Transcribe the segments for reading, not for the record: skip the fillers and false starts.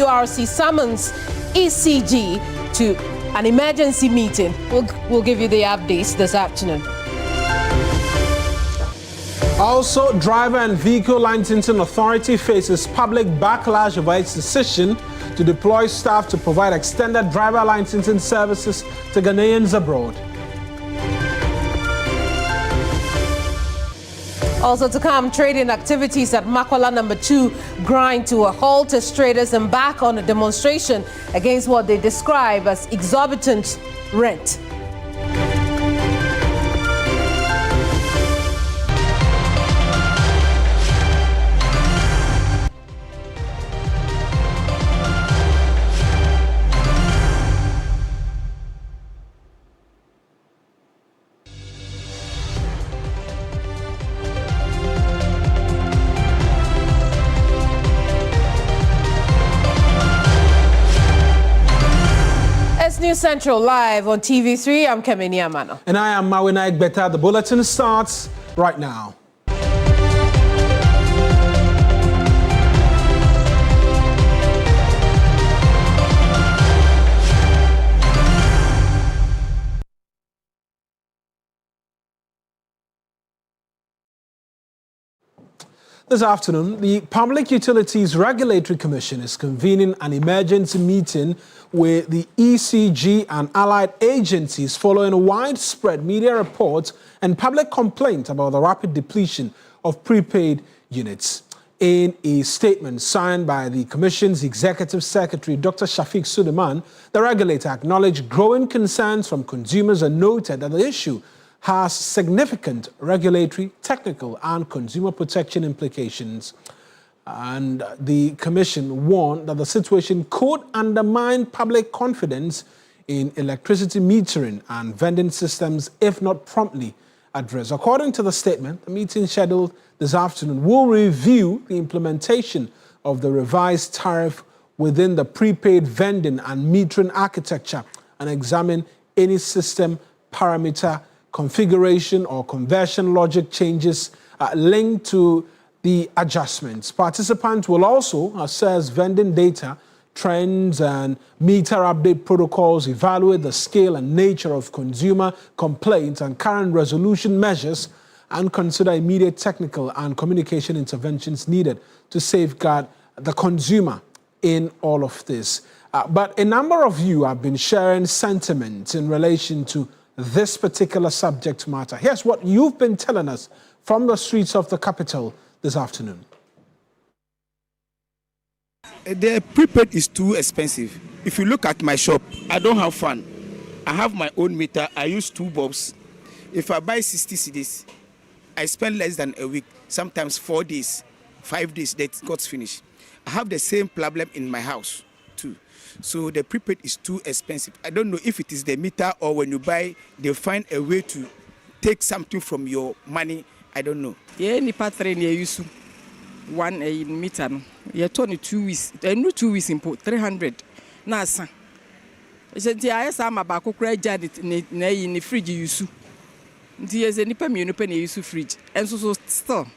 NURC summons ECG to an emergency meeting. We'll give you the updates this afternoon. Also, Driver and Vehicle Licensing Authority faces public backlash over its decision to deploy staff to provide extended driver licensing services to Ghanaians abroad. Also to come, trading activities at Makwala number 2 grind to a halt as traders embark on a demonstration against what they describe as exorbitant rent. News Central live on TV3. I'm Kemini Amano. And I am Mawina Egbeta. The bulletin starts right now. This afternoon, the Public Utilities Regulatory Commission is convening an emergency meeting with the ECG and allied agencies following widespread media reports and public complaints about the rapid depletion of prepaid units. In a statement signed by the Commission's Executive Secretary, Dr. Shafiq Suleiman, the regulator acknowledged growing concerns from consumers and noted that the issue has significant regulatory, technical, and consumer protection implications. And the Commission warned that the situation could undermine public confidence in electricity metering and vending systems if not promptly addressed. According to the statement, the meeting scheduled this afternoon will review the implementation of the revised tariff within the prepaid vending and metering architecture and examine any system parameter configuration or conversion logic changes linked to the adjustments. Participants will also assess vending data, trends, and meter update protocols, evaluate the scale and nature of consumer complaints and current resolution measures, and consider immediate technical and communication interventions needed to safeguard the consumer in all of this. But a number of you have been sharing sentiments in relation to this particular subject matter. Here's what you've been telling us from the streets of the capital this afternoon. The prepaid is too expensive. If you look at my shop, I don't have fun. I have my own meter. I use 2 bulbs. If I buy 60 cedis, I spend less than a week, sometimes 4 days, 5 days, that got finished. I have the same problem in my house too. So the prepaid is too expensive. I don't know if it is the meter or when you buy, they find a way to take something from your money. I don't know. Yeah, ni patre ni use 1 meter. You turn 2 weeks. No 2 weeks import 300. Na san. Enti ayesa mabako kura jade ni fridge use. Nti yeze nipa mienu pe na use fridge. Enso so still.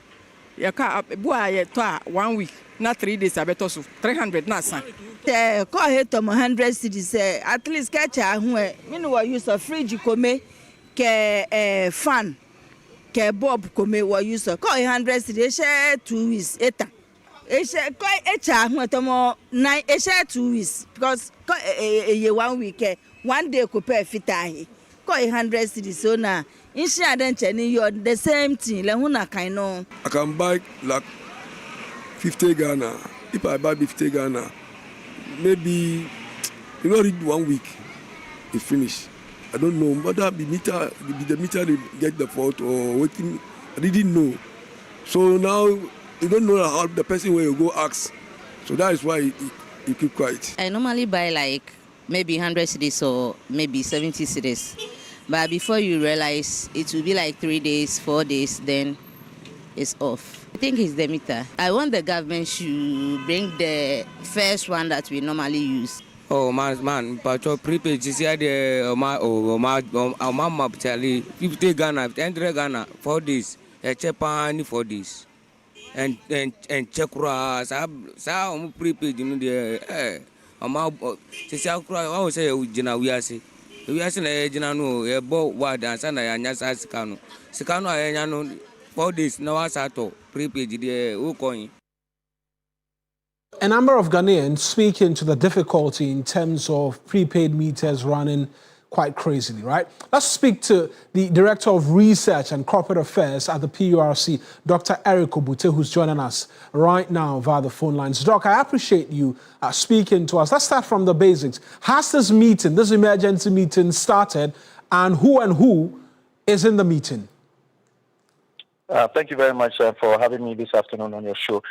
Ya ka boa ye to 1 week. Na 3 days abeto so 300 na san. Call here to 100 cities. At least catch a home. Me no use a fridge come ke fan ke bob come wa use call 100 cities. Share 2 weeks eta. Share call echa home to mo 9 share 2 weeks because ye 1 week 1 day ko pay fitahi. Call 100 cities so na insha den cheni you the same thing le hu na kan no. I can buy like 50 Ghana. If I buy 50 Ghana, maybe you know, reach 1 week, it finish. I don't know whether the meter they get the fault or waiting. I didn't know. So now you don't know how the person where you go ask. So that is why you keep quiet. I normally buy like maybe 100 cedis or maybe 70 cedis. But before you realize, it will be like 3 days, 4 days, then it's off. I think it's the meter. I want the government to bring the first one that we normally use. Oh man, but your prepaid is here the mama Charlie 50 Ghana, 100 Ghana, 4 days. A cheaper 4 days. and check sa prepaid no de ama se sia kura wa say ugina wiase na ugina no e bo ward ansa na anya sa sika no anya no 4 days na wa sa to prepaid de o coin. A number of Ghanaians speaking to the difficulty in terms of prepaid meters running quite crazily, right? Let's speak to the Director of Research and Corporate Affairs at the PURC, Dr. Eric Obute, who's joining us right now via the phone lines. Doc, I appreciate you speaking to us. Let's start from the basics. Has this emergency meeting started, and who is in the meeting? Thank you very much for having me this afternoon on your show.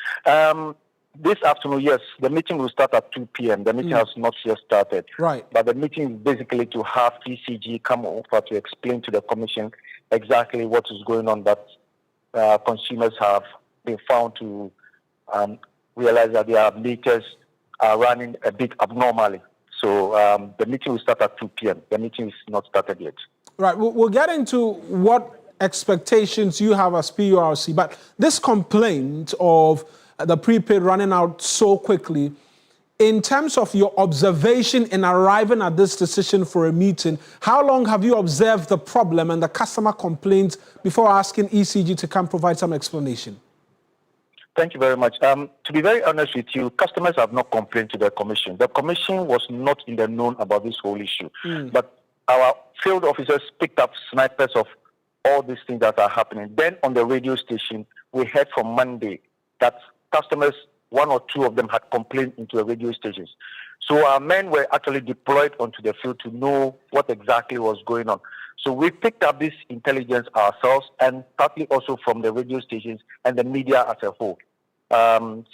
This afternoon, yes, the meeting will start at 2 p.m. The meeting has not yet started. Right. But the meeting is basically to have ECG come over to explain to the Commission exactly what is going on, that consumers have been found to realize that their meters are running a bit abnormally. So the meeting will start at 2 p.m. The meeting is not started yet. Right. We'll get into what expectations you have as PURC, but this complaint of the prepaid running out so quickly, in terms of your observation in arriving at this decision for a meeting, how long have you observed the problem and the customer complaints before asking ECG to come provide some explanation? Thank you very much. To be very honest with you, customers have not complained to the Commission. The Commission was not in the known about this whole issue. But our field officers picked up snipers of all these things that are happening. Then on the radio station, we heard from Monday that customers, one or two of them had complained into the radio stations. So our men were actually deployed onto the field to know what exactly was going on. So we picked up this intelligence ourselves, and partly also from the radio stations and the media as a whole.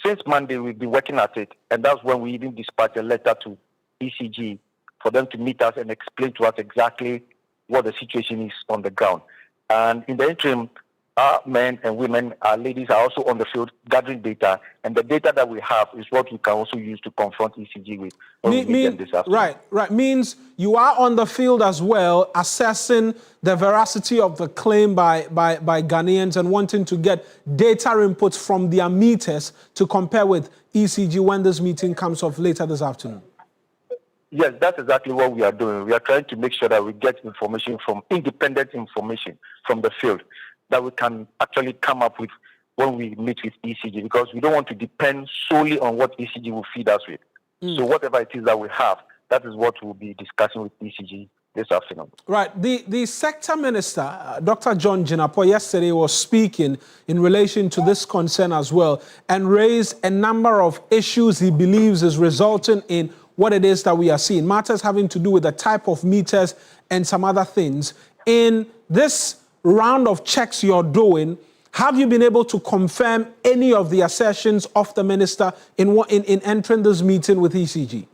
Since Monday, we've been working at it, and that's when we even dispatched a letter to ECG for them to meet us and explain to us exactly what the situation is on the ground. And in the interim, our men and women, our ladies are also on the field gathering data, and the data that we have is what we can also use to confront ECG with this afternoon. Right. Means you are on the field as well, assessing the veracity of the claim by Ghanaians and wanting to get data inputs from their meters to compare with ECG when this meeting comes off later this afternoon. Yes, that's exactly what we are doing. We are trying to make sure that we get information from independent information from the field that we can actually come up with when we meet with ECG, because we don't want to depend solely on what ECG will feed us with. So whatever it is that we have, that is what we'll be discussing with ECG this afternoon. Right. The sector minister, Dr. John Jinapo, yesterday was speaking in relation to this concern as well, and raised a number of issues he believes is resulting in what it is that we are seeing, matters having to do with the type of meters and some other things. In this round of checks you're doing, have you been able to confirm any of the assertions of the minister in entering this meeting with ECG?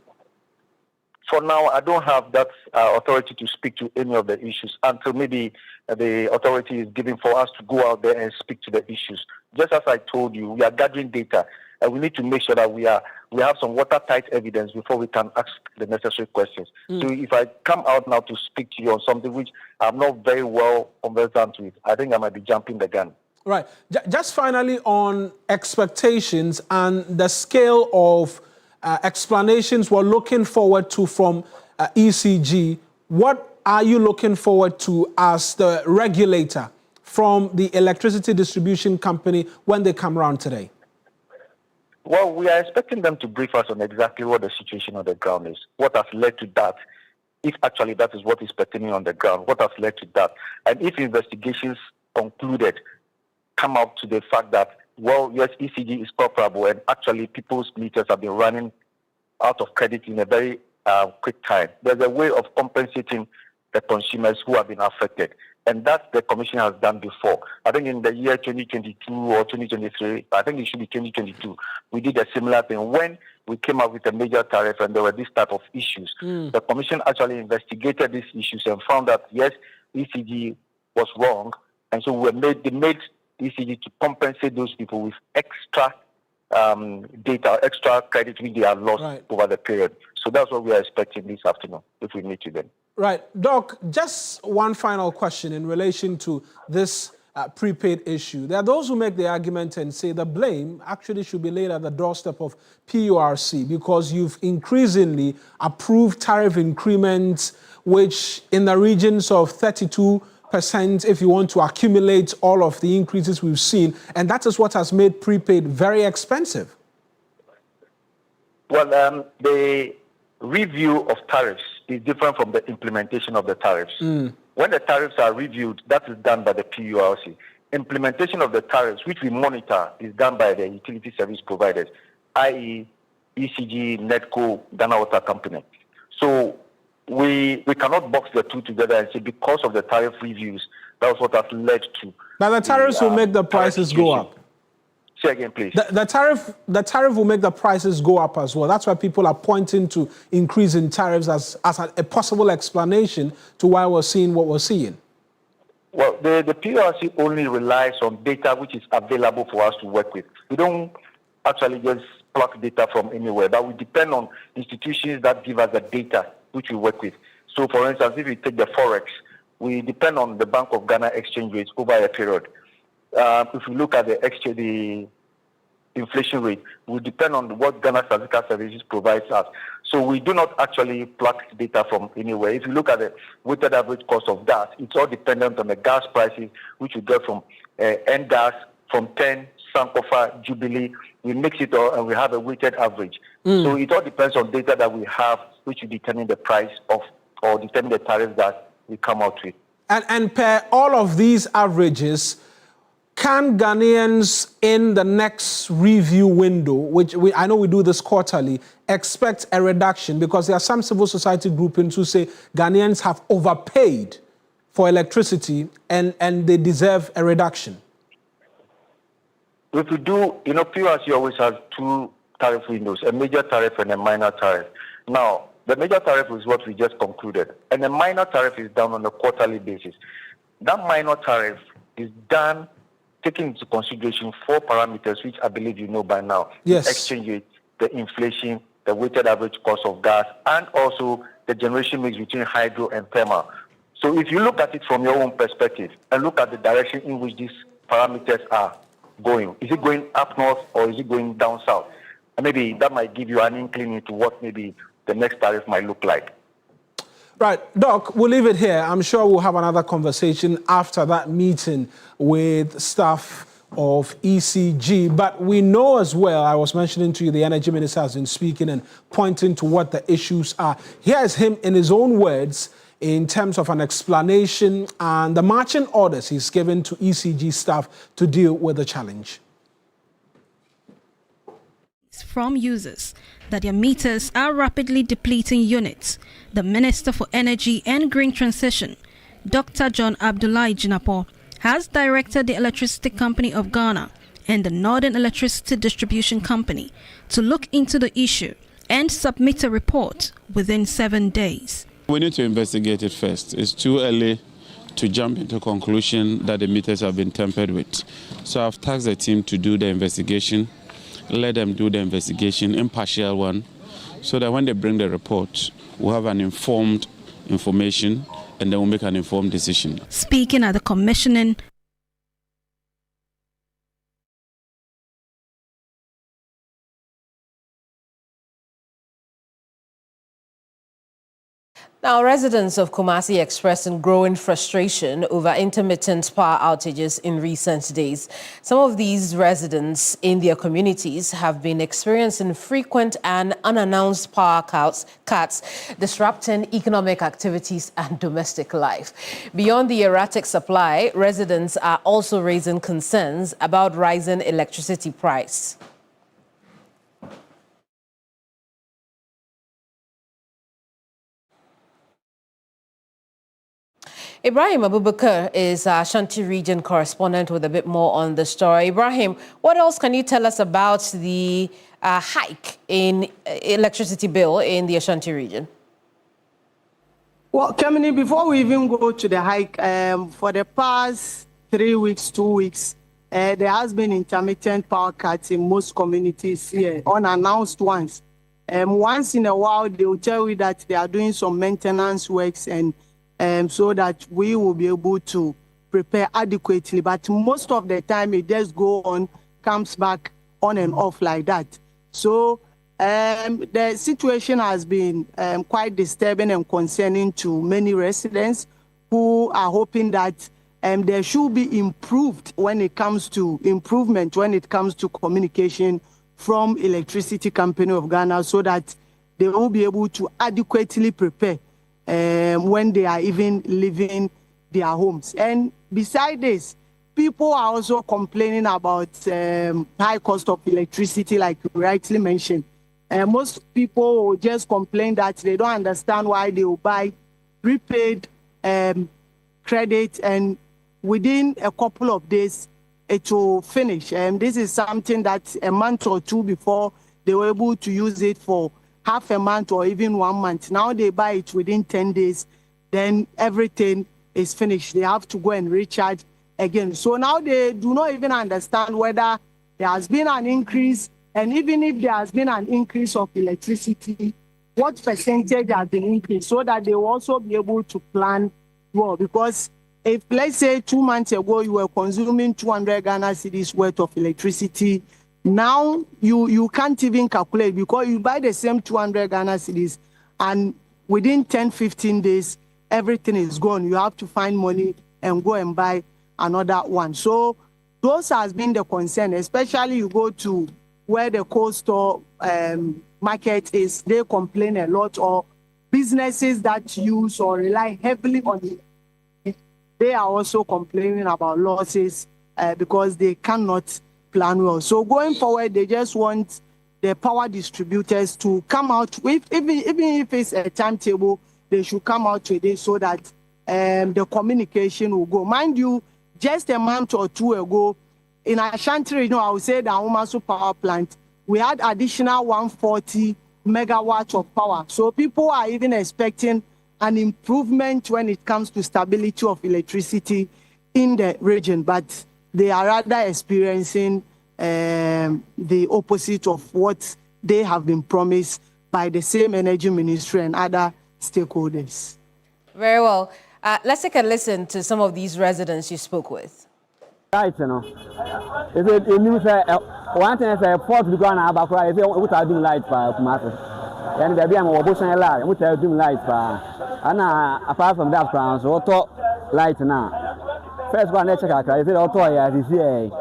For now, I don't have that authority to speak to any of the issues until maybe the authority is given for us to go out there and speak to the issues. Just as I told you, we are gathering data, and we need to make sure that we have some watertight evidence before we can ask the necessary questions. So if I come out now to speak to you on something which I'm not very well conversant with, I think I might be jumping the gun. Right. Just finally on expectations and the scale of explanations we're looking forward to from ECG, what are you looking forward to as the regulator from the electricity distribution company when they come around today? Well, we are expecting them to brief us on exactly what the situation on the ground is, what has led to that, if actually that is what is pertaining on the ground, what has led to that. And if investigations concluded come up to the fact that, well, yes, ECG is comparable and actually people's meters have been running out of credit in a very quick time, there's a way of compensating the consumers who have been affected. And that the Commission has done before. I think in the year 2022 or 2023, I think it should be 2022, we did a similar thing when we came up with a major tariff and there were this type of issues. The Commission actually investigated these issues and found that, yes, ECG was wrong. And so they made ECG to compensate those people with extra data, extra credit which they have lost over the period. So that's what we are expecting this afternoon if we meet with them. Right. Doc, just one final question in relation to this prepaid issue. There are those who make the argument and say the blame actually should be laid at the doorstep of PURC because you've increasingly approved tariff increments, which in the regions of 32% if you want to accumulate all of the increases we've seen, and that is what has made prepaid very expensive. Well, the review of tariffs is different from the implementation of the tariffs. When the tariffs are reviewed, that is done by the PURC. Implementation of the tariffs, which we monitor, is done by the utility service providers, i.e. ECG, NETCO, Ghana Water Company. So we cannot box the two together and say because of the tariff reviews, that's what has led to. Now the tariffs will make the prices go up. Say again, please. The tariff will make the prices go up as well. That's why people are pointing to increase in tariffs as a possible explanation to why we're seeing what we're seeing. Well, the PURC only relies on data which is available for us to work with. We don't actually just pluck data from anywhere, but we depend on institutions that give us the data which we work with. So, for instance, if we take the Forex, we depend on the Bank of Ghana exchange rates over a period. If we look at the inflation rate, we depend on what Ghana Statistical Services provides us. So we do not actually pluck data from anywhere. If you look at the weighted average cost of gas, it's all dependent on the gas prices, which we get from NGAS, from 10, Sankofa, Jubilee. We mix it all and we have a weighted average. So it all depends on data that we have, which will determine the price of or determine the tariff that we come out with. And per all of these averages, can Ghanaians in the next review window, which I know we do this quarterly, expect a reduction? Because there are some civil society groupings who say Ghanaians have overpaid for electricity and they deserve a reduction. If we do, PURC always has two tariff windows, a major tariff and a minor tariff. Now, the major tariff is what we just concluded, and the minor tariff is done on a quarterly basis. That minor tariff is done taking into consideration 4 parameters, which I believe you know by now. Yes. The exchange rate, the inflation, the weighted average cost of gas, and also the generation mix between hydro and thermal. So if you look at it from your own perspective and look at the direction in which these parameters are going, is it going up north or is it going down south? And maybe that might give you an inkling into what maybe the next tariff might look like. Right, Doc, we'll leave it here. I'm sure we'll have another conversation after that meeting with staff of ECG. But we know as well, I was mentioning to you, the Energy Minister has been speaking and pointing to what the issues are. Here's him in his own words in terms of an explanation and the marching orders he's given to ECG staff to deal with the challenge. From users that their meters are rapidly depleting units. The Minister for Energy and Green Transition, Dr. John Abdullahi Jinapor, has directed the Electricity Company of Ghana and the Northern Electricity Distribution Company to look into the issue and submit a report within 7 days. We need to investigate it first. It's too early to jump into conclusion that the meters have been tampered with. So I've tasked the team to do the investigation. Let them do the investigation, impartial one, so that when they bring the report, we'll have an informed information and then we'll make an informed decision. Speaking at the commissioning, Now, residents of Kumasi expressing growing frustration over intermittent power outages in recent days. Some of these residents in their communities have been experiencing frequent and unannounced power cuts, disrupting economic activities and domestic life. Beyond the erratic supply, residents are also raising concerns about rising electricity price. Ibrahim Abubakar is our Ashanti region correspondent with a bit more on the story. Ibrahim, what else can you tell us about the hike in electricity bill in the Ashanti region? Well, Kamini, before we even go to the hike, for the past 3 weeks, 2 weeks, there has been intermittent power cuts in most communities here, unannounced ones. Once in a while, they will tell you that they are doing some maintenance works and so that we will be able to prepare adequately. But most of the time, it just comes back on and off like that. So the situation has been quite disturbing and concerning to many residents who are hoping that there should be improvement when it comes to communication from Electricity Company of Ghana, so that they will be able to adequately prepare when they are even leaving their homes. And beside this, people are also complaining about high cost of electricity, like you rightly mentioned. Most people will just complain that they don't understand why they will buy prepaid credit, and within a couple of days, it will finish. And this is something that a month or two before, they were able to use it for half a month or even 1 month. Now they buy it within 10 days, then everything is finished. They have to go and recharge again. So now they do not even understand whether there has been an increase, and even if there has been an increase of electricity, what percentage has been increased, so that they will also be able to plan well. Because if, let's say, 2 months ago, you were consuming 200 Ghana cedis worth of electricity, now you can't even calculate, because you buy the same 200 Ghana cedis, and within 10-15 days, everything is gone. You have to find money and go and buy another one. So those has been the concern, especially you go to where the cold store market is, they complain a lot, or businesses that use or rely heavily on it, they are also complaining about losses because they cannot plan well. So going forward, they just want the power distributors to come out with, even if it's a timetable, they should come out with it, so that the communication will go. Mind you, just a month or two ago, in Ashanti, I would say the Ayawaso power plant, we had additional 140 megawatts of power. So people are even expecting an improvement when it comes to stability of electricity in the region, but they are rather experiencing the opposite of what they have been promised by the same Energy Ministry and other stakeholders. Very well. Let's take a listen to some of these residents you spoke with. Right, you know. If it means one thing is a port to go on about cry, if you want to do light for Kumasi. And there be a more bush and light, and we tell do light for. And apart from that, France, auto light now. First one, let's check out if it auto as is here.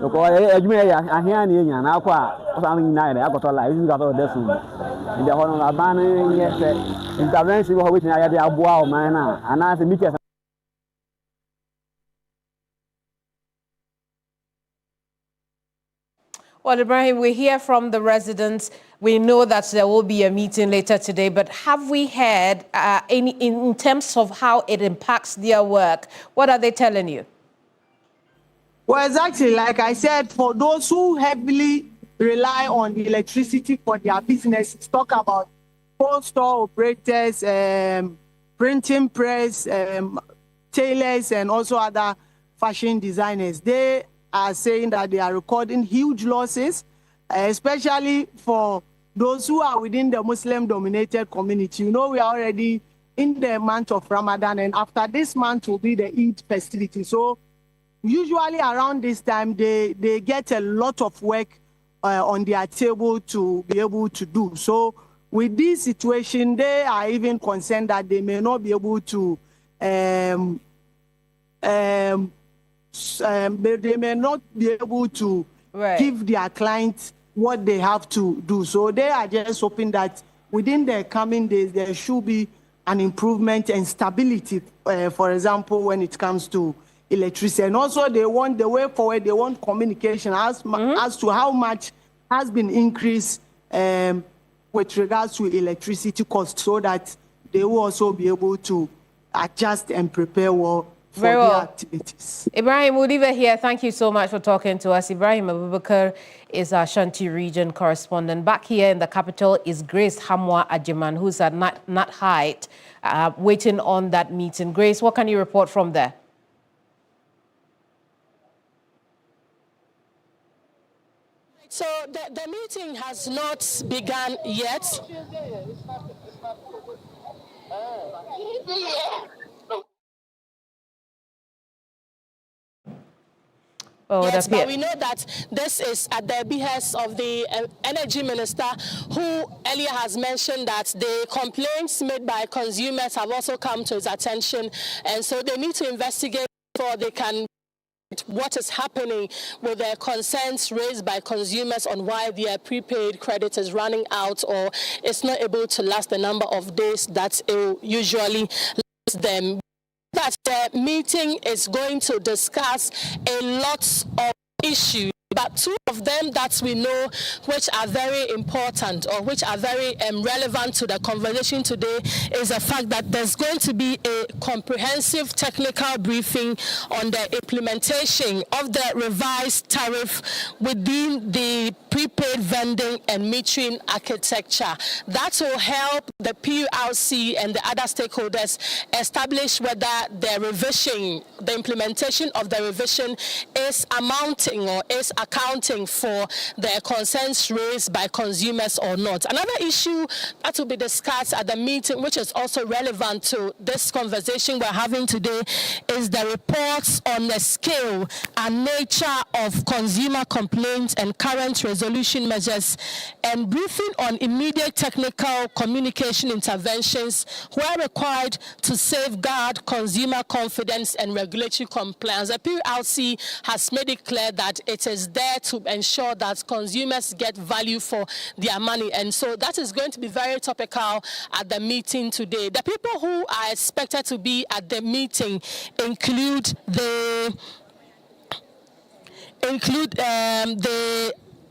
Because you may I hear any and aqua, something night, I got a light, you got all this one. In the whole of Abana, yes, intervention, which I had the Abuao, man, and I think because. Well, Ibrahim, we hear from the residents. We know that there will be a meeting later today, but have we heard any in terms of how it impacts their work? What are they telling you? Well, exactly, like I said, for those who heavily rely on electricity for their businesses, talk about cold store operators, printing press, tailors, and also other fashion designers. They are saying that they are recording huge losses, especially for those who are within the Muslim-dominated community. You know, we are already in the month of Ramadan, and after this month will be the Eid festivity. So usually around this time, they get a lot of work on their table to be able to do. So with this situation, they are even concerned that they may not be able to they may not be able to give their clients what they have to do. So they are just hoping that within the coming days, there should be an improvement and stability, for example, when it comes to electricity. And also they want the way forward, they want communication as to how much has been increased with regards to electricity costs, so that they will also be able to adjust and prepare well for their activities. Ibrahim, we'll leave it here. Thank you so much for talking to us. Ibrahim Abubakar is our Ashanti region correspondent. Back here in the capital is Grace Hamwa Ajiman, who's at Nat Height, waiting on that meeting. Grace, what can you report from there? So the meeting has not begun yet. Yes, but we know that this is at the behest of the Energy Minister, who earlier has mentioned that the complaints made by consumers have also come to his attention, and so they need to investigate before they can what is happening with the concerns raised by consumers on why their prepaid credit is running out or it's not able to last the number of days that it usually lasts them. That the meeting is going to discuss a lot of issues, but two of them that we know which are very important or which are very relevant to the conversation today is the fact that there's going to be a comprehensive technical briefing on the implementation of the revised tariff within the prepaid vending and metering architecture. That will help the PURC and the other stakeholders establish whether the revision, the implementation of the revision is amounting or is accounting for the concerns raised by consumers or not. Another issue that will be discussed at the meeting, which is also relevant to this conversation we're having today, is the reports on the scale and nature of consumer complaints and current resolution measures, and briefing on immediate technical communication interventions where required to safeguard consumer confidence and regulatory compliance. The PURC has made it clear that it is there to ensure that consumers get value for their money, and so that is going to be very topical at the meeting today. The people who are expected to be at the meeting include the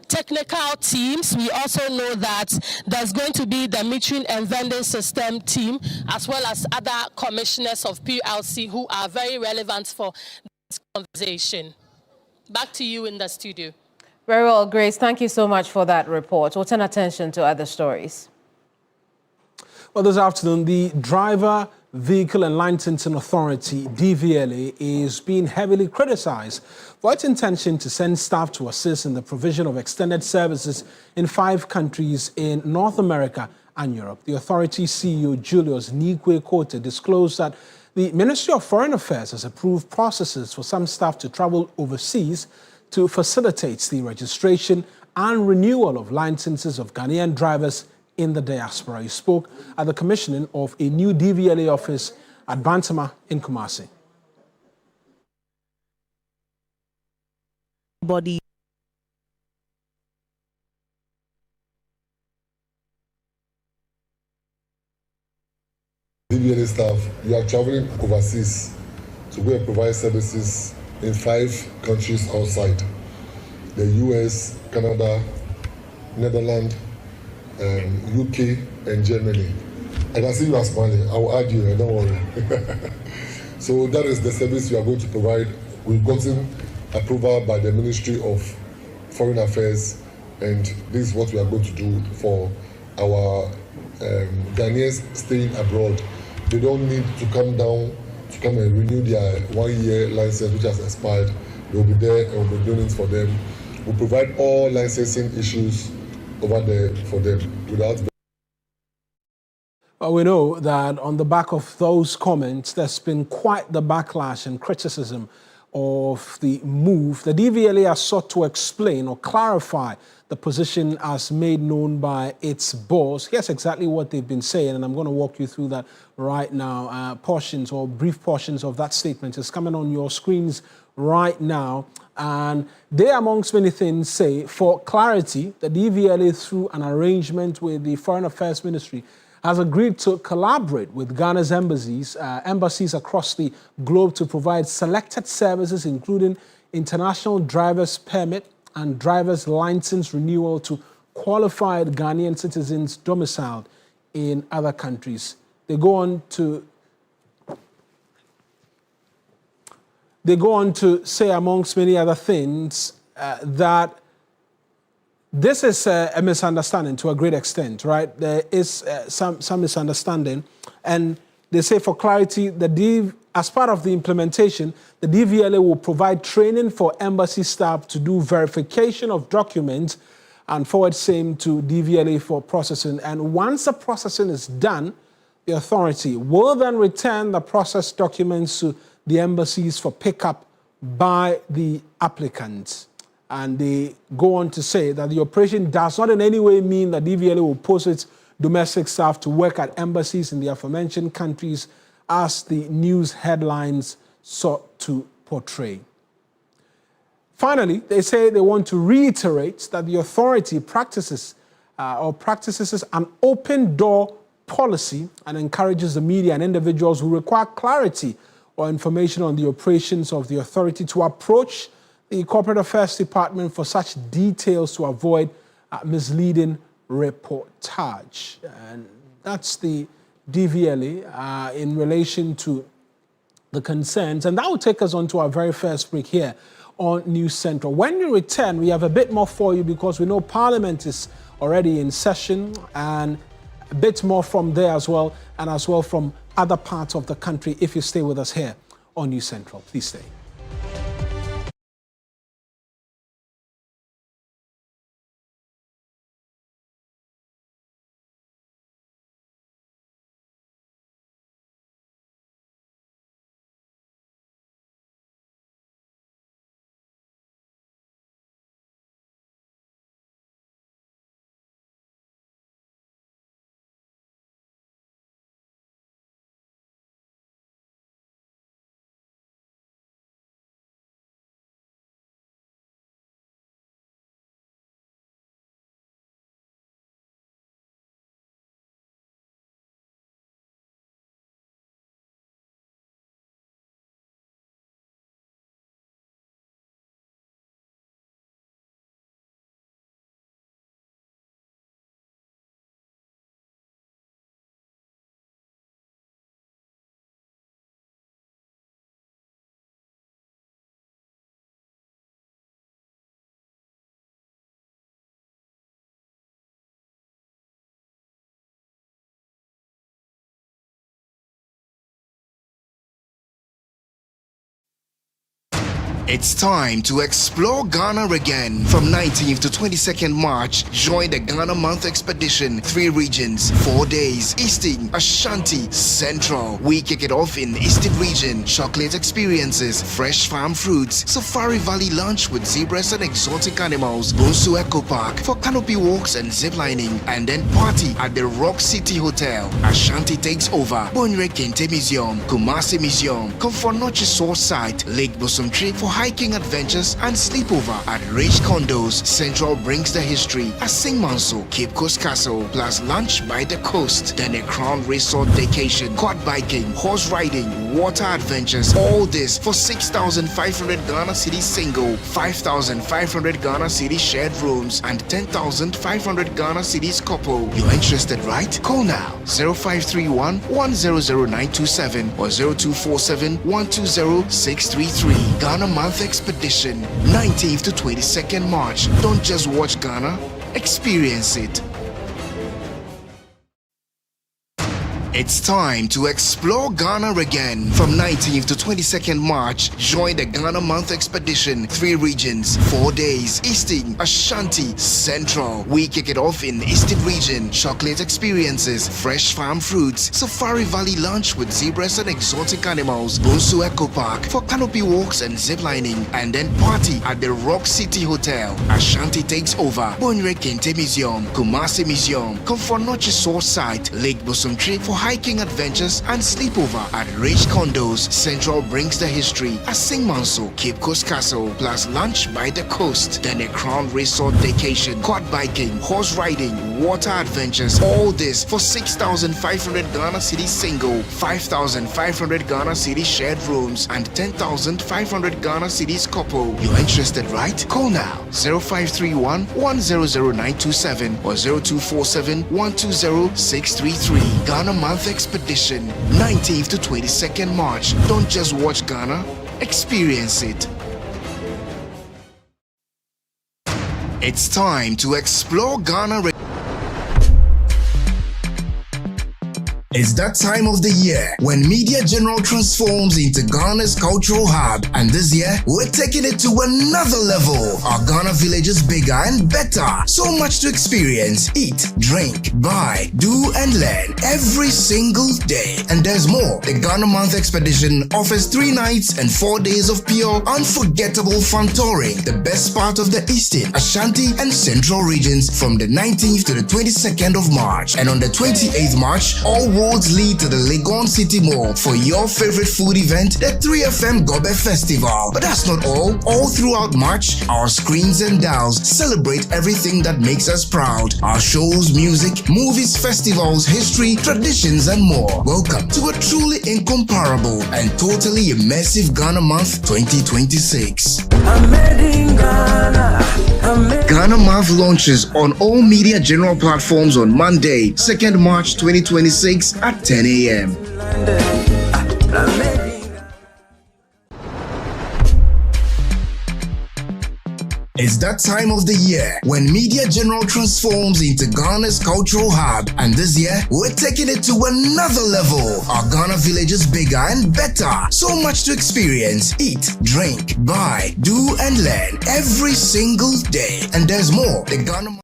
technical teams. We also know that there's going to be the metering and vending system team, as well as other commissioners of PURC who are very relevant for this conversation. Back to you in the studio. Very well, Grace. Thank you so much for that report. We'll turn attention to other stories. Well, this afternoon, the Driver, Vehicle and Licensing Authority, DVLA, is being heavily criticized for its intention to send staff to assist in the provision of extended services in 5 countries in North America and Europe. The authority CEO, Julius Nikwe-Kote, disclosed that the Ministry of Foreign Affairs has approved processes for some staff to travel overseas to facilitate the registration and renewal of licenses of Ghanaian drivers in the diaspora. He spoke at the commissioning of a new DVLA office at Bantama in Kumasi. Body. DVLA staff, you are traveling overseas to go and provide services in 5 countries outside the US, Canada, Netherlands, UK, and Germany. And I see you are smiling. I will add you, don't worry. So that is the service we are going to provide. We've gotten approval by the Ministry of Foreign Affairs, and this is what we are going to do for our Ghanaians staying abroad. They don't need to come down to come and renew their 1-year license, which has expired. They'll be there and we'll be doing it for them. We'll provide all licensing issues over there for them without. Well, we know that on the back of those comments, there's been quite the backlash and criticism of the move. The DVLA has sought to explain or clarify the position as made known by its boss. Here's exactly what they've been saying, and I'm going to walk you through that right now. Portions or brief portions of that statement is coming on your screens right now. And they, amongst many things, say, for clarity, the DVLA, through an arrangement with the Foreign Affairs Ministry, has agreed to collaborate with Ghana's embassies across the globe to provide selected services, including international driver's permit and driver's license renewal to qualified Ghanaian citizens domiciled in other countries. They go on to say, amongst many other things, that this is a misunderstanding to a great extent, right? There is some misunderstanding. And they say, for clarity, as part of the implementation, the DVLA will provide training for embassy staff to do verification of documents and forward same to DVLA for processing. And once the processing is done, the authority will then return the processed documents to the embassies for pickup by the applicants. And they go on to say that the operation does not in any way mean that DVLA will post its domestic staff to work at embassies in the aforementioned countries, as the news headlines sought to portray. Finally, they say they want to reiterate that the authority practices an open door policy and encourages the media and individuals who require clarity or information on the operations of the authority to approach the Corporate Affairs Department for such details to avoid misleading reportage. And that's the DVLA in relation to the concerns. And that will take us on to our very first break here on News Central. When we return, we have a bit more for you because we know Parliament is already in session, and a bit more from there as well, and as well from other parts of the country if you stay with us here on News Central. Please stay. It's time to explore Ghana again. From 19th to 22nd March, join the Ghana Month Expedition. 3 regions, 4 days. Eastern, Ashanti, Central. We kick it off in Eastern region. Chocolate experiences, fresh farm fruits, Safari Valley lunch with zebras and exotic animals, Bonsu Eco Park for canopy walks and ziplining, and then party at the Rock City Hotel. Ashanti takes over. Bonre Kente Museum, Kumasi Museum, Komfornochi Source Site, Lake Bosomtri for hiking adventures and sleepover at Rich Condos. Central brings the history at Singmanso, Cape Coast Castle, plus lunch by the coast, then a Crown Resort vacation, quad biking, horse riding, water adventures. All this for 6,500 Ghana cedis single, 5,500 Ghana cedis shared rooms, and 10,500 Ghana cedis couple. You're interested, right? Call now 0531 100927 or 0247 120 633. Ghana Month Expedition, 19th to 22nd March. Don't just watch Ghana, experience it. It's time to explore Ghana again. From 19th to 22nd March, join the Ghana Month Expedition. 3 regions, 4 days. Eastern, Ashanti, Central. We kick it off in Eastern region. Chocolate experiences, fresh farm fruits, Safari Valley lunch with zebras and exotic animals, Bonsu Eco Park for canopy walks and ziplining, and then party at the Rock City Hotel. Ashanti takes over. Bonre Kente Museum, Kumasi Museum, Komfornochi Source Site, Lake Bosomtri for hiking adventures and sleepover at Rich Condos. Central brings the history at Singmanso, Cape Coast Castle, plus lunch by the coast, then a Crown Resort vacation, quad biking, horse riding, water adventures. All this for 6,500 Ghana cedis single, 5,500 Ghana cedis shared rooms, and 10,500 Ghana cedis couple. You're interested, right? Call now 0531 100927 or 0247 120 633. Ghana Month Expedition, 19th to 22nd March. Don't just watch Ghana, experience it. It's time to explore Ghana. It's that time of the year when Media General transforms into Ghana's cultural hub. And this year, we're taking it to another level. Our Ghana village is bigger and better. So much to experience, eat, drink, buy, do and learn every single day. And there's more. The Ghana Month Expedition offers 3 nights and 4 days of pure, unforgettable fun touring. The best part of the Eastern, Ashanti and Central regions from the 19th to the 22nd of March. And on the 28th March, all roads lead to the Legon City Mall for your favorite food event, the 3FM Gobe Festival. But that's not all. All throughout March, our screens and dials celebrate everything that makes us proud. Our shows, music, movies, festivals, history, traditions, and more. Welcome to a truly incomparable and totally immersive Ghana Month 2026. Ghana Month launches on all Media General platforms on Monday, 2nd March 2026 at 10 a.m. It's that time of the year when Media General transforms into Ghana's cultural hub. And this year, we're taking it to another level. Our Ghana village is bigger and better. So much to experience, eat, drink, buy, do and learn every single day. And there's more. The Ghana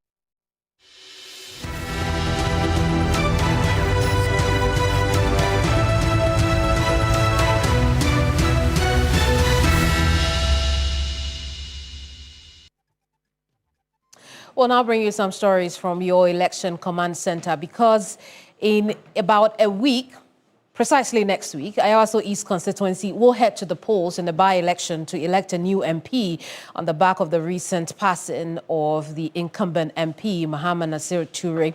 We'll now bring you some stories from your election command center, because in about a week, precisely next week, Ayawaso East constituency will head to the polls in the by-election to elect a new MP on the back of the recent passing of the incumbent MP, Muhammad Nasir Toure.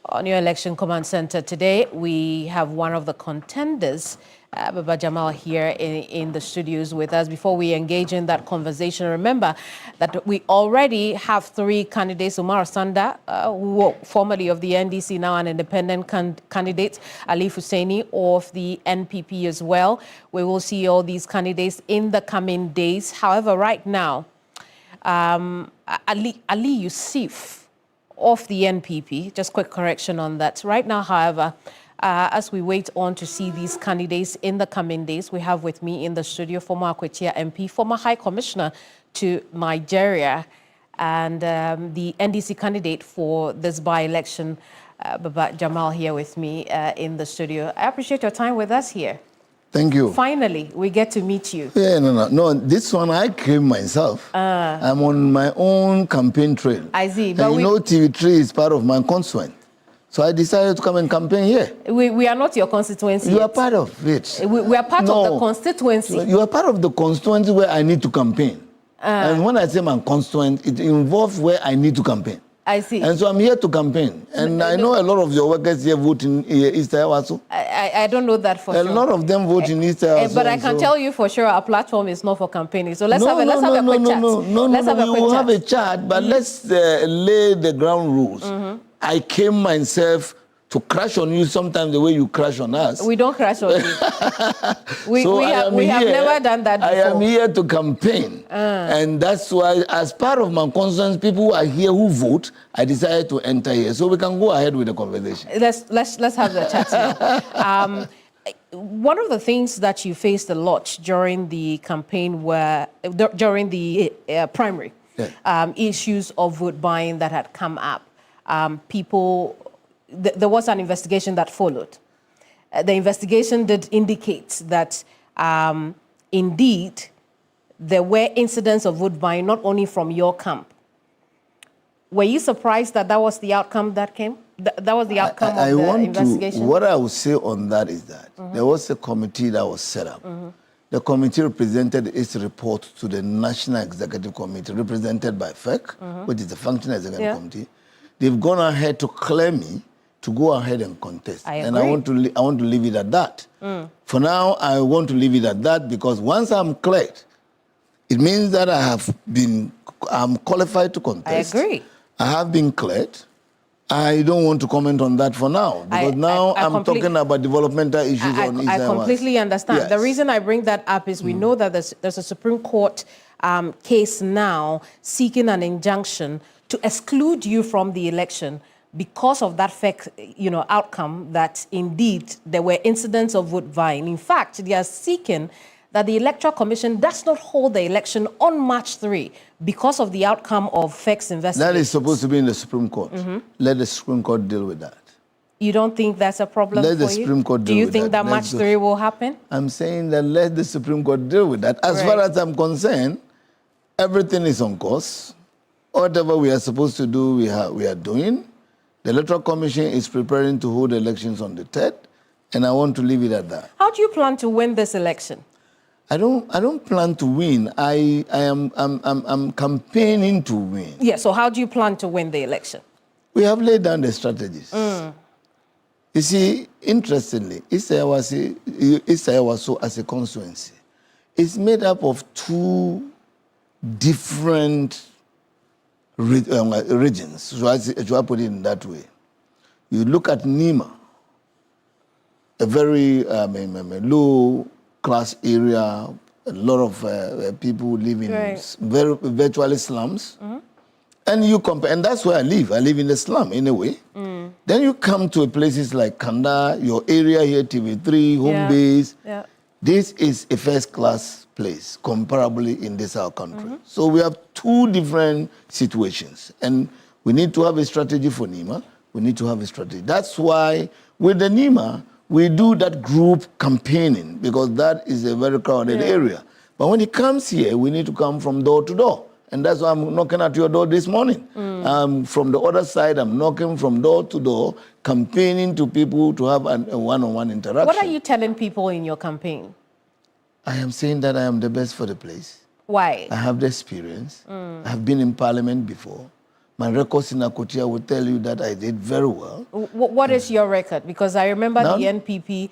On your election command center today, we have one of the contenders, Baba Jamal, here in the studios with us. Before we engage in that conversation, remember that we already have 3 candidates. Umar Sanda, who formerly of the NDC, now an independent candidate. Ali Husseini of the NPP as well. We will see all these candidates in the coming days. However, right now, Ali Yusuf of the NPP, just quick correction on that. Right now, however, as we wait on to see these candidates in the coming days, we have with me in the studio former Akwetia MP, former High Commissioner to Nigeria, and the NDC candidate for this by-election, Baba Jamal, here with me in the studio. I appreciate your time with us here. Thank you. Finally, we get to meet you. Yeah, no. This one I came myself. I'm on my own campaign trail. I see. But you know, TV3 is part of my constituent. So I decided to come and campaign here. We are not your constituency. You are part of it. We are part of the constituency. You are part of the constituency where I need to campaign. And when I say my constituent, it involves where I need to campaign. I see. And so I'm here to campaign. And I know a lot of your workers here vote in East Ayawaso. I don't know that for sure. A lot of them vote in East Ayawaso. But I can tell you for sure our platform is not for campaigning. So let's have a quick chat. We will have a chat, but let's lay the ground rules. I came myself to crash on you sometimes the way you crash on us. We don't crash on you. we have never done that before. I am here to campaign. And that's why, as part of my concerns, people who are here who vote, I decided to enter here. So we can go ahead with the conversation. Let's have the chat now. One of the things that you faced a lot during the campaign were, during the primary, issues of vote buying that had come up. There was an investigation that followed. The investigation did indicate that indeed there were incidents of vote buying, not only from your camp. Were you surprised that that was the outcome that came? That was the outcome of the investigation? What I would say on that is that there was a committee that was set up. The committee represented its report to the National Executive Committee, represented by FEC, which is the Functional Executive Committee. They've gone ahead to clear me to go ahead and contest. And I want to leave it at that. For now, I want to leave it at that because once I'm cleared, it means that I'm qualified to contest. I agree. I have been cleared. I don't want to comment on that for now because I'm talking about developmental issues on East I completely understand. Yes. The reason I bring that up is we know that there's a Supreme Court case now seeking an injunction to exclude you from the election because of that outcome, that indeed there were incidents of vote buying. In fact, they are seeking that the Electoral Commission does not hold the election on March 3 because of the outcome of FEC's investigation. That is supposed to be in the Supreme Court. Let the Supreme Court deal with that. You don't think that's a problem let for the Supreme Court you? deal Do you with think that March 3 will happen? I'm saying that let the Supreme Court deal with that. As far as I'm concerned, everything is on course. Whatever we are supposed to do, we are doing. The Electoral Commission is preparing to hold elections on the 3rd, and I want to leave it at that. How do you plan to win this election? I don't plan to win. I'm campaigning to win. Yeah, so how do you plan to win the election? We have laid down the strategies. You see, interestingly, Ayawaso as a constituency is made up of 2 different regions. So I put it in that way. You look at Nima, a very low-class area, a lot of people live in virtually slums. And you compare, and that's where I live. I live in the slum in a way. Then you come to places like Kanda, your area here, TV3, Home Base. This is a first-class place, comparably in this our country. So we have 2 different situations, and we need to have a strategy for Nima. We need to have a strategy. That's why with the Nima, we do that group campaigning, because that is a very crowded area. But when it comes here, we need to come from door to door. And that's why I'm knocking at your door this morning. From the other side, I'm knocking from door to door, campaigning to people to have a one-on-one interaction. What are you telling people in your campaign? I am saying that I am the best for the place. Why? I have the experience. I have been in Parliament before. My records in Akotia will tell you that I did very well. What is your record? Because I remember the NPP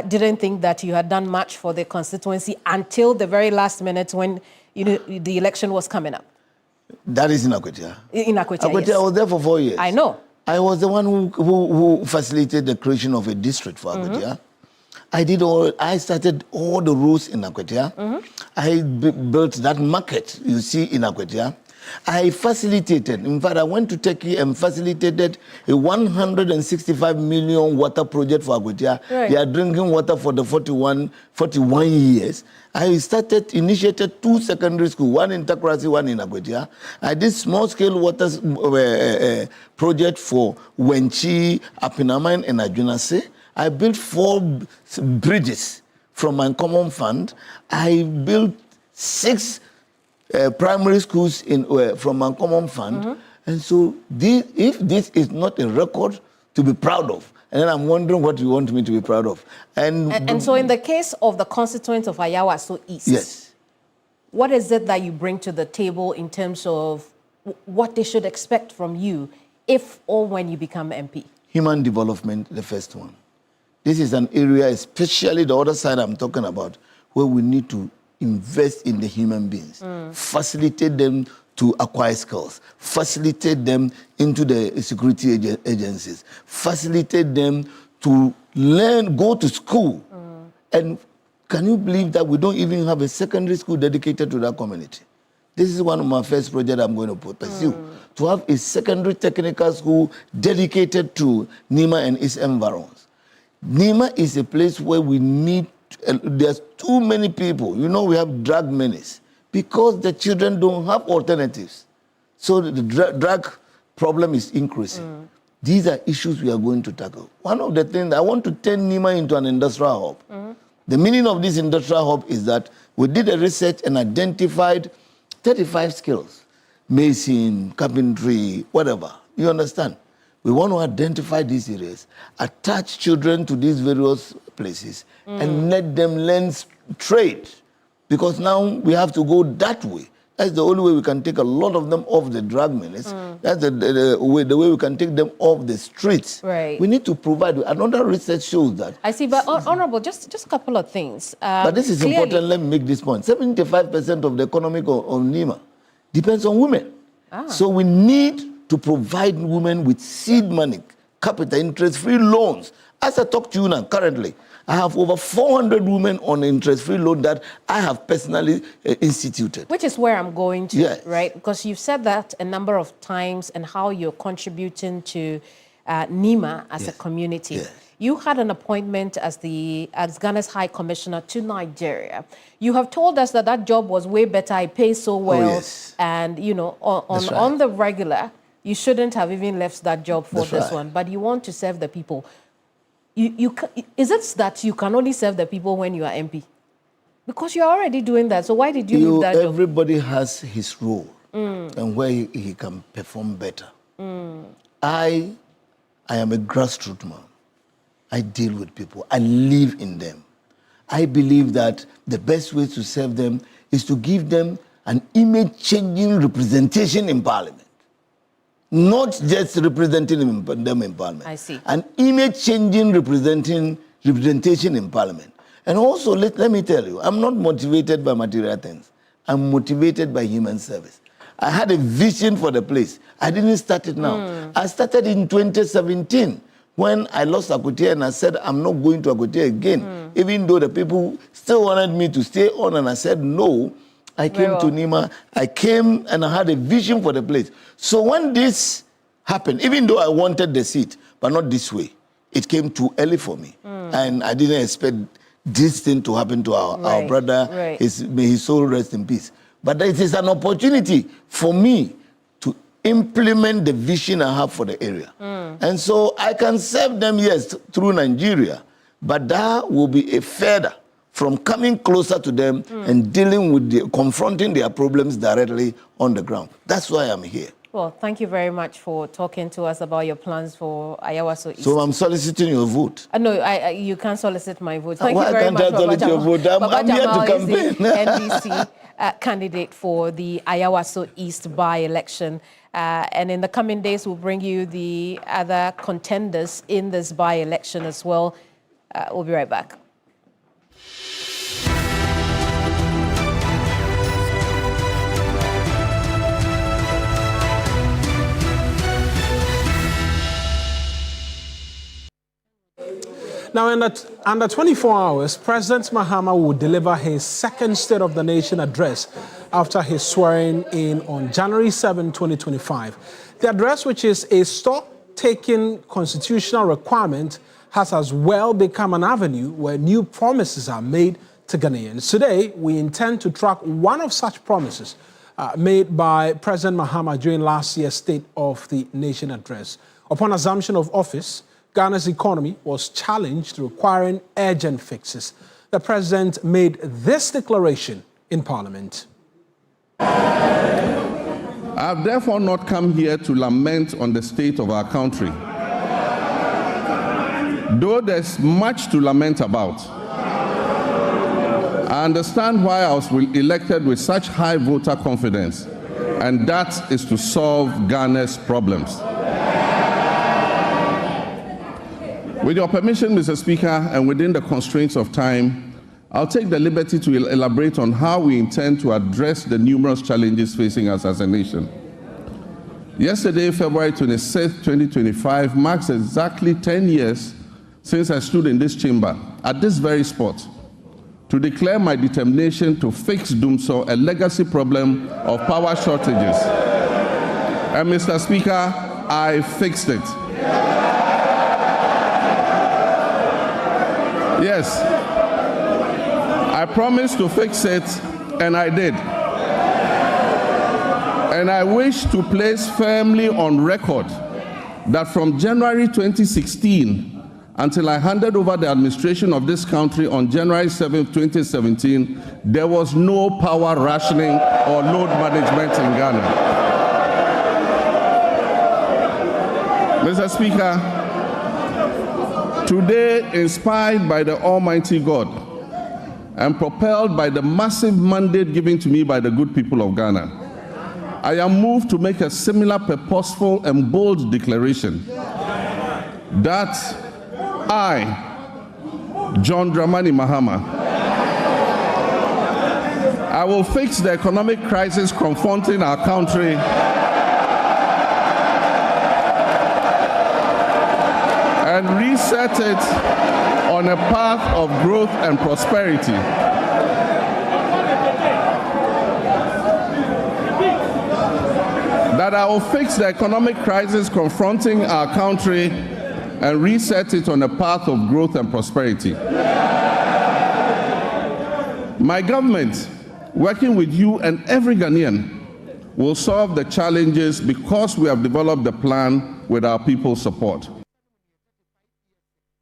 didn't think that you had done much for the constituency until the very last minute when the election was coming up. That is in Akotia. In Akotia, Akotia, yes. I was there for 4 years. I know. I was the one who facilitated the creation of a district for Akotia. I started all the roads in Akotia. I built that market you see in Akotia. I facilitated, in fact, I went to Turkey and facilitated a 165 million water project for Akotia. They are drinking water for the 41 years. I initiated 2 secondary schools, one in Takoradi, one in Akotia. I did small-scale water project for Wenchi, Apinamine, and Ajunase. I built 4 bridges from my common fund. I built 6 primary schools from my common fund. And so if this is not a record to be proud of, and then I'm wondering what you want me to be proud of. And so in the case of the constituent of Ayawaso East, yes, what is it that you bring to the table in terms of what they should expect from you if or when you become MP? Human development, the first one. This is an area, especially the other side I'm talking about, where we need to invest in the human beings, facilitate them to acquire skills, facilitate them into the security agencies, facilitate them to learn, go to school. And can you believe that we don't even have a secondary school dedicated to that community? This is one of my first projects I'm going to pursue, to have a secondary technical school dedicated to Nima and its environs. Nima is a place where we need, there's too many people. You know, we have drug menace because the children don't have alternatives. So the drug problem is increasing. These are issues we are going to tackle. One of the things, I want to turn Nima into an industrial hub. The meaning of this industrial hub is that we did a research and identified 35 skills, mason, carpentry, whatever. You understand? We want to identify these areas, attach children to these various places, and let them learn trade. Because now we have to go that way. That's the only way we can take a lot of them off the drug menace. That's the way we can take them off the streets. Right. We need to provide. Another research shows that. I see, but Honorable, just a couple of things. But this is clearly important. Let me make this point. 75% of the economy of Nima depends on women. So we need to provide women with seed money, capital, interest-free loans. As I talk to you now, currently, I have over 400 women on interest-free loan that I have personally instituted. Which is where I'm going to, yes, right? Because you've said that a number of times and how you're contributing to NEMA as a community. Yeah. You had an appointment as Ghana's High Commissioner to Nigeria. You have told us that job was way better. It pays so well, and on the regular, you shouldn't have even left that job for this one. But you want to serve the people. Is it that you can only serve the people when you are MP? Because you're already doing that. So why did you leave that job? Everybody has his role and where he can perform better. I am a grassroots man. I deal with people. I live in them. I believe that the best way to serve them is to give them an image-changing representation in Parliament. Not just representing them in Parliament. I see. An image-changing representation in Parliament. And also, let me tell you, I'm not motivated by material things. I'm motivated by human service. I had a vision for the place. I didn't start it now. I started in 2017 when I lost Akutia and I said, I'm not going to Akutia again. Even though the people still wanted me to stay on, and I said no. I came to NEMA. I came and I had a vision for the place. So when this happened, even though I wanted the seat, but not this way, it came too early for me. And I didn't expect this thing to happen to our brother. May his soul rest in peace. But it is an opportunity for me to implement the vision I have for the area. And so I can serve them, yes, through Nigeria, but that will be a further from coming closer to them and dealing with confronting their problems directly on the ground. That's why I'm here. Well, thank you very much for talking to us about your plans for Ayawaso East. So I'm soliciting your vote. No, you can't solicit my vote. Thank you very much, Baba Jamal. I'm here to campaign. Is the NDC candidate for the Ayawaso East by-election. And in the coming days, we'll bring you the other contenders in this by-election as well. We'll be right back. Now, in under 24 hours, President Mahama will deliver his second State of the Nation address after his swearing in on January 7, 2025. The address, which is a stock-taking constitutional requirement, has as well become an avenue where new promises are made to Ghanaians. Today, we intend to track one of such promises made by President Mahama during last year's State of the Nation address. Upon assumption of office, Ghana's economy was challenged, requiring urgent fixes. The president made this declaration in Parliament. I have therefore not come here to lament on the state of our country, though there's much to lament about. I understand why I was elected with such high voter confidence, and that is to solve Ghana's problems. With your permission, Mr. Speaker, and within the constraints of time, I'll take the liberty to elaborate on how we intend to address the numerous challenges facing us as a nation. Yesterday, February 26, 2025, marks exactly 10 years since I stood in this chamber, at this very spot, to declare my determination to fix Dumso, a legacy problem of power shortages. And Mr. Speaker, I fixed it. Yes, I promised to fix it, and I did. And I wish to place firmly on record that from January 2016 until I handed over the administration of this country on January 7, 2017, there was no power rationing or load management in Ghana. Mr. Speaker, today, inspired by the Almighty God and propelled by the massive mandate given to me by the good people of Ghana, I am moved to make a similar purposeful and bold declaration that I, John Dramani Mahama, I will fix the economic crisis confronting our country and reset it on a path of growth and prosperity. that I will fix the economic crisis confronting our country and reset it on a path of growth and prosperity. My government, working with you and every Ghanaian, will solve the challenges because we have developed a plan with our people's support.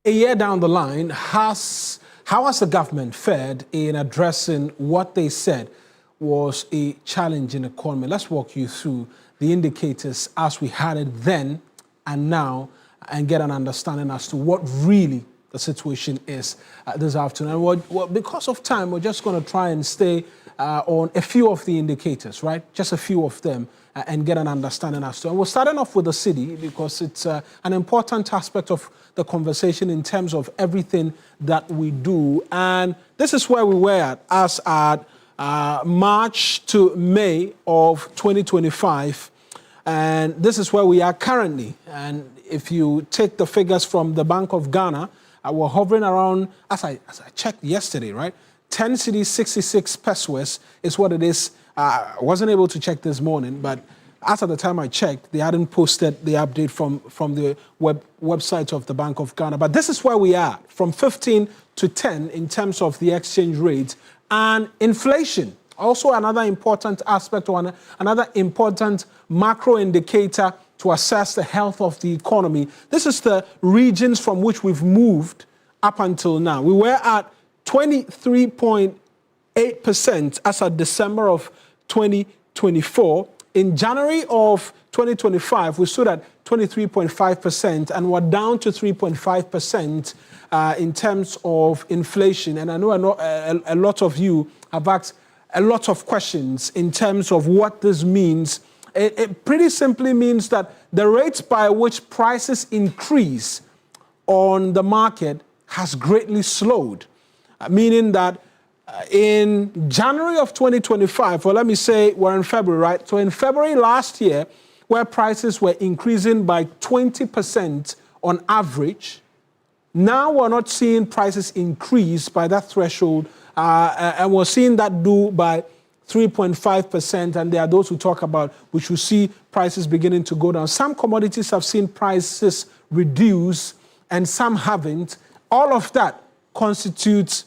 A year down the line, how has the government fared in addressing what they said was a challenge in the economy? Let's walk you through the indicators as we had it then and now, and get an understanding as to what really the situation is this afternoon. And because of time, we're just going to try and stay on a few of the indicators, right? Just a few of them, and get an understanding as to. And we're starting off with the city because it's an important aspect of the conversation in terms of everything that we do. And this is where we were at as at March to May of 2025. And this is where we are currently. And if you take the figures from the Bank of Ghana, we're hovering around, as I checked yesterday, right? 10 cedis, 66 pesos is what it is. I wasn't able to check this morning, but as at the time I checked, they hadn't posted the update from the website of the Bank of Ghana. But this is where we are, from 15 to 10 in terms of the exchange rate and inflation. Also another important aspect or another important macro indicator to assess the health of the economy. This is the regions from which we've moved up until now. We were at 23.8% as of December of 2024. In January of 2025, we stood at 23.5%, and we're down to 3.5% in terms of inflation. And I know a lot of you have asked a lot of questions in terms of what this means. It pretty simply means that the rates by which prices increase on the market has greatly slowed, meaning that in January of 2025, well, let me say we're in February, right? So in February last year, where prices were increasing by 20% on average, now we're not seeing prices increase by that threshold, and we're seeing that do by 3.5%, and there are those who talk about we should see prices beginning to go down. Some commodities have seen prices reduce and some haven't. All of that constitutes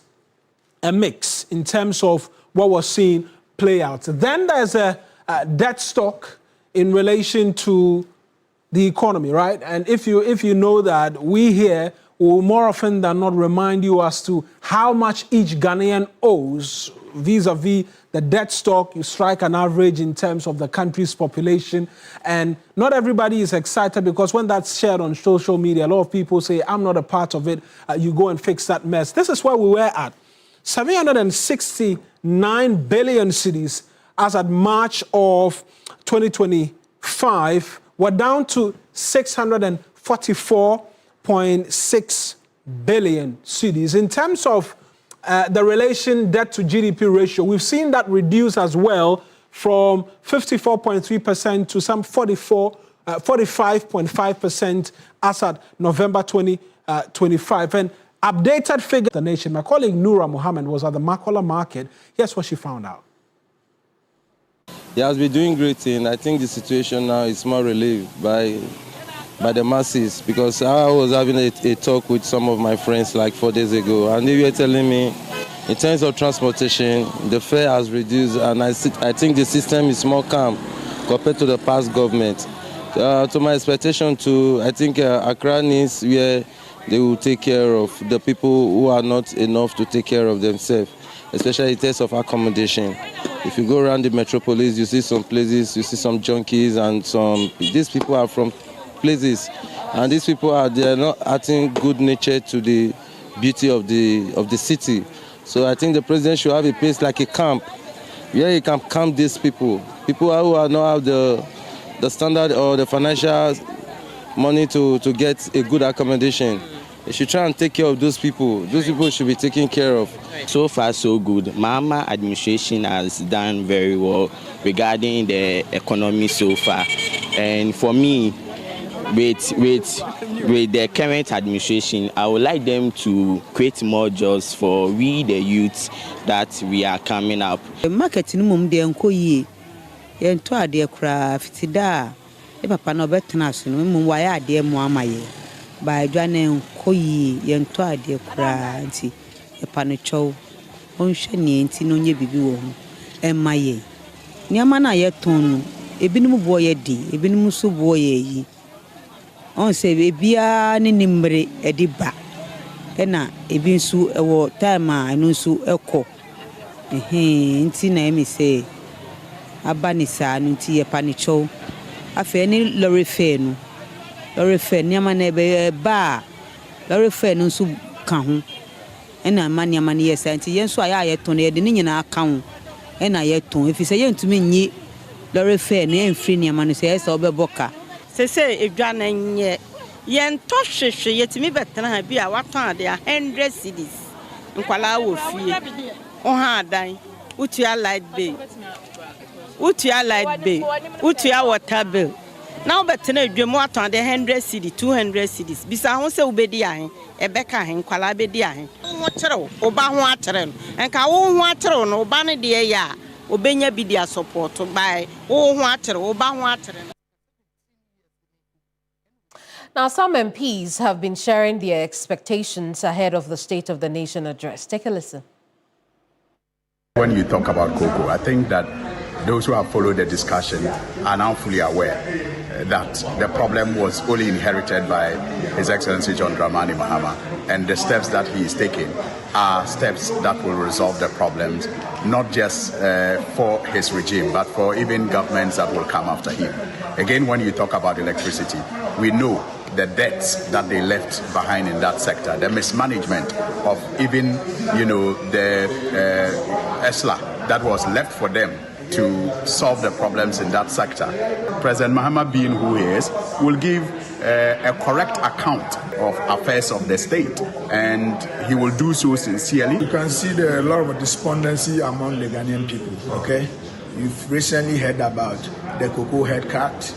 a mix in terms of what we're seeing play out. Then there's a debt stock in relation to the economy, right? And if you know that, we here will more often than not remind you as to how much each Ghanaian owes vis-a-vis the debt stock. You strike an average in terms of the country's population. And not everybody is excited because when that's shared on social media, a lot of people say, I'm not a part of it. You go and fix that mess. This is where we were at. 769 billion cedis as at March of 2025. We're down to 644.6 billion cedis. In terms of the relation debt to GDP ratio, we've seen that reduce as well from 54.3% to some 45.5% as at November 2025. And updated figure the nation. My colleague Noura Mohammed was at the Makola market. Here's what she found out. He has been doing great thing. I think the situation now is more relieved by the masses, because I was having a talk with some of my friends like 4 days ago, and they were telling me in terms of transportation, the fare has reduced, and I think the system is more calm compared to the past government. To my expectation too, I think Accra needs where they will take care of the people who are not enough to take care of themselves, especially in terms of accommodation. If you go around the metropolis, you see some places, you see some junkies, and these people are from places, and these people they are not adding good nature to the beauty of the city. So I think the president should have a place like a camp where he can camp these people who are not have the standard or the financial money to get a good accommodation. They should try and take care of those people. Those people should be taken care of. So far, so good. Mama administration has done very well regarding the economy so far. And for me, with the current administration, I would like them to create more jobs for we, the youth, that we are coming up. The market in Mumde yɛntɔ adeɛ koraa fitida e papa no betena so no mu wa ya adeɛ mu amaye ba adwane nkoyi yɛntɔ adeɛ koraa nti e pa no chow onhwɛ ne nti no nye bibi wo ho emaye niama na yɛtɔn no ebinom bo yɛ di ebinom so bo yɛ yi on se bia ne nimre ediba ena ebi nso ɛwɔ time a eno nso ɛkɔ nti na emi se abanisa no nti ye panicho afa ni lorry fare niama na ebe ba lorry fare no nso ka ho ena maniama ne yesa nti yen so aya yeton ye de ne nyina aka ho ena yeton efi se yentumi nyi lorry fare na emfiri niama no se yesa obeboka se edwa na nye yen to hwehwe yetimi betena ha bi a waton ade 100 cedis nkwala wo fie o ha adan utua light bill utua water bill now betena edwemu waton ade 100 cedis 200 cedis bisa ho se ubedi ahen ebeka ahen nkwala bedi ahen ho kyerɛw oba ho akyerɛ no enka wo ho akyerɛw no oba ne de ya obenya bi dia support by wo ho akyerɛw oba ho akyerɛ. Now, some MPs have been sharing their expectations ahead of the State of the Nation address. Take a listen. When you talk about cocoa, I think that those who have followed the discussion are now fully aware that the problem was only inherited by His Excellency John Dramani Mahama, and the steps that he is taking are steps that will resolve the problems, not just for his regime, but for even governments that will come after him. Again, when you talk about electricity, we know the debts that they left behind in that sector, the mismanagement of even, the ESLA that was left for them to solve the problems in that sector. President Mahama, being who he is, will give a correct account of affairs of the state, and he will do so sincerely. You can see there are a lot of despondency among the Ghanaian people, okay? You've recently heard about the cocoa head cut,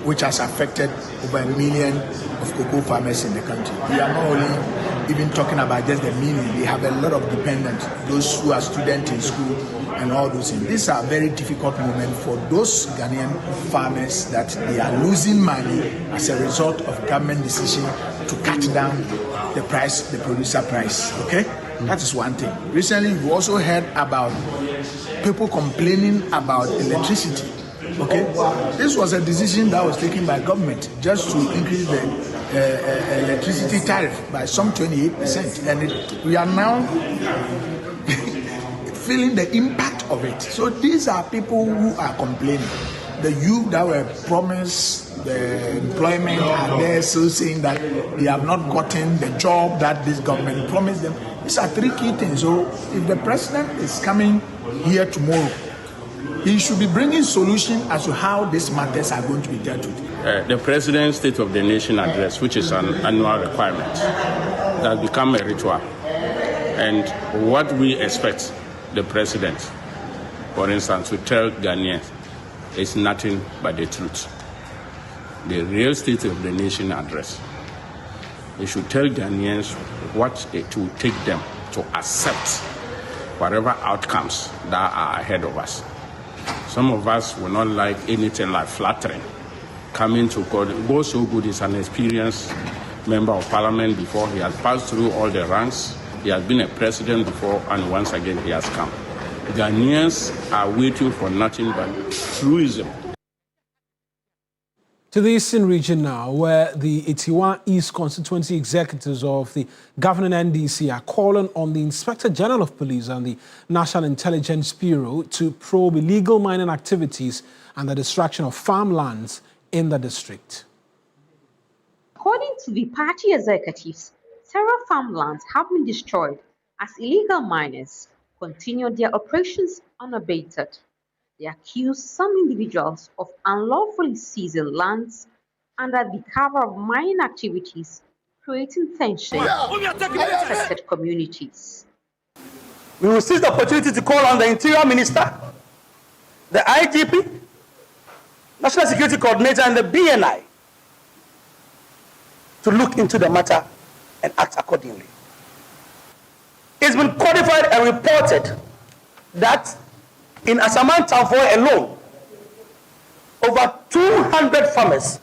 which has affected over 1 million of cocoa farmers in the country. We are not only even talking about just the million, they have a lot of dependents, those who are students in school and all those things. These are very difficult moments for those Ghanaian farmers that they are losing money as a result of government decision to cut down the price, the producer price, okay? That is one thing. Recently, we also heard about people complaining about electricity. Okay, this was a decision that was taken by government just to increase the electricity tariff by some 28%, and we are now feeling the impact of it. So these are people who are complaining. The youth that were promised the employment are there still saying that they have not gotten the job that this government promised them. These are three key things. So if the president is coming here tomorrow, he should be bringing solutions as to how these matters are going to be dealt with. The President's State of the Nation address, which is an annual requirement, has become a ritual. And what we expect the President, for instance, to tell Ghanaians is nothing but the truth. The real State of the Nation address. They should tell Ghanaians what it will take them to accept whatever outcomes that are ahead of us. Some of us will not like anything like flattering. Coming to God, Go So Good is an experienced member of parliament before. He has passed through all the ranks. He has been a president before, and once again he has come. Ghanaians are waiting for nothing but truism. To the Eastern region now, where the Itiwan East constituency executives of the governing NDC are calling on the Inspector General of Police and the National Intelligence Bureau to probe illegal mining activities and the destruction of farmlands in the district. According to the party executives, several farmlands have been destroyed as illegal miners continue their operations unabated. They accuse some individuals of unlawfully seizing lands under the cover of mining activities, creating tension in affected communities. We will seize the opportunity to call on the Interior Minister, the IGP, National Security Coordinator, and the BNI to look into the matter and act accordingly. It's been codified and reported that in Asaman Tamfoy alone, over 200 farmers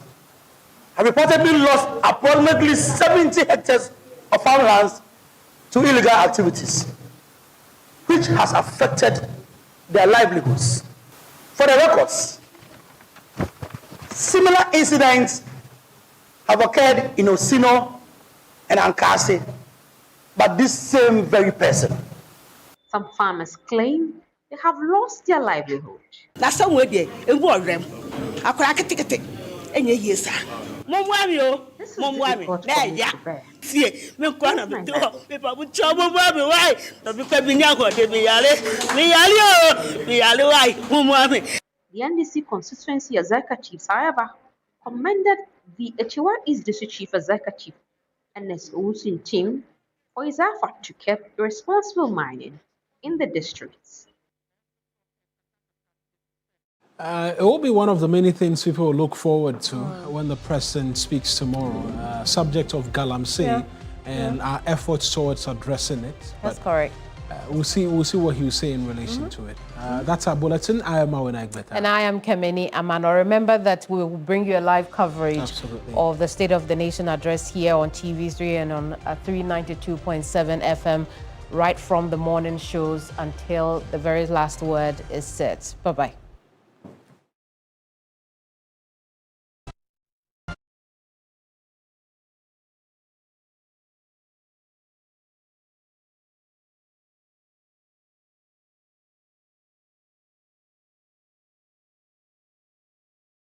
have reportedly lost approximately 70 hectares of farmlands to illegal activities, which has affected their livelihoods. For the records, similar incidents have occurred in Osino and Ankasi, but this same very person. Some farmers claim they have lost their livelihood. That's somewhere there, a war ram. I could take it. And yes, sir. Momwamio, Momwami, there, yeah. See, me crown of the door, people would trouble why, but because we know what they be Momwami. The NDC constituency executives, however, commended the Echiwa East District Chief Executive, Ernest Owusin team, for his effort to keep responsible mining in the districts. It will be one of the many things people will look forward to when the president speaks tomorrow. Subject of Galamsey and our efforts towards addressing it. That's correct. We'll see what he will say in relation to it. That's our bulletin. I am Awen Agbeta. And I am Kemeni Amano. Remember that we will bring you a live coverage of the State of the Nation address here on TV3 and on 392.7 FM right from the morning shows until the very last word is said. Bye-bye.